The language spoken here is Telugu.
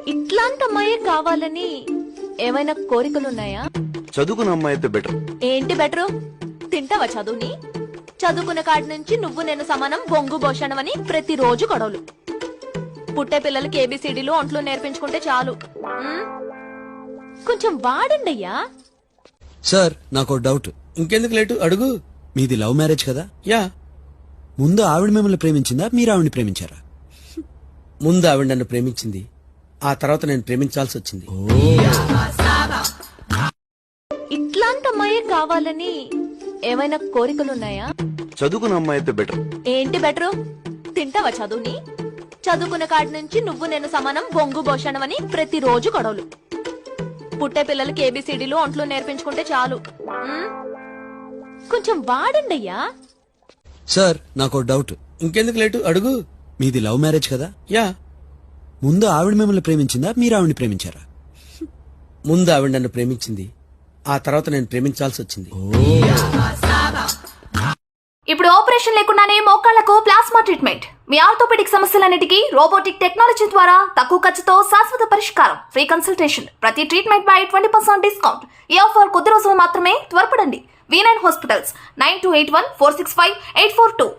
ఇట్లాంటి అమ్మాయే కావాలని ఏమైనా కోరికలున్నాయా? చదువుకున్న అమ్మాయి అయితే బెటర్. ఏంటి బెటరు? తింటావా చదువుని? చదువుకున్న కాడి నుంచి నువ్వు నేను సమానం బొంగు భోషణం అని ప్రతిరోజు గొడవలు. పుట్టే పిల్లలకి ఏబిసిడీలు ఒంట్లో నేర్పించుకుంటే చాలు. కొంచెం వాడండి అయ్యా. సార్ నాకు డౌట్. ఇంకెందుకు లేటు అడుగు. మీది లవ్ మ్యారేజ్ కదా? యా. ముందు ఆవిడ మిమ్మల్ని ప్రేమించిందా, మీరు ఆవిడని ప్రేమించారా? ముందు ఆవిడ నన్ను ప్రేమించింది, ఆ తర్వాత నేను ప్రేమించాల్సి వచ్చింది. ఇట్లాంటి అమ్మాయే కావాలని ఏమైనా కోరికలున్నాయా? చదువుకున్న అమ్మాయి అయితే బెటర్. ఏంటి బెటరు? తింటావా చదువుని? చదువుకున్న కాడి నుంచి నువ్వు నేను సమానం బొంగు భోషణం అని ప్రతిరోజు గొడవలు. పుట్టే పిల్లలకి ఏబిసిడీలు ఒంట్లో నేర్పించుకుంటే చాలు. కొంచెం వాడండి అయ్యా. సార్ నాకు డౌట్. ఇంకెందుకు లేటు అడుగు. మీది లవ్ మ్యారేజ్ కదా? యా. ముందు ఆవిడ మిమ్మల్ని ప్రేమించిందా, మీరు ఆవిడని ప్రేమించారా? ముందు ఆవిడ నన్ను ప్రేమించింది, ఆ తర్వాత నేను ప్రేమించాల్సి వచ్చింది. ఇప్పుడు ఆపరేషన్ లేకుండానే మోకాళ్లకు ప్లాస్మా ట్రీట్మెంట్. మీ ఆర్థోపెడిక్ సమస్యలన్నిటికీ రోబోటిక్ టెక్నాలజీ ద్వారా తక్కువ ఖర్చుతో శాశ్వత పరిష్కారం. Free consultation. ప్రతి ట్రీట్మెంట్ పై 20% డిస్కౌంట్. ఈ ఆఫర్ కొద్ది రోజులు మాత్రమే. త్వరపడండి. V9 hospitals 9281465842.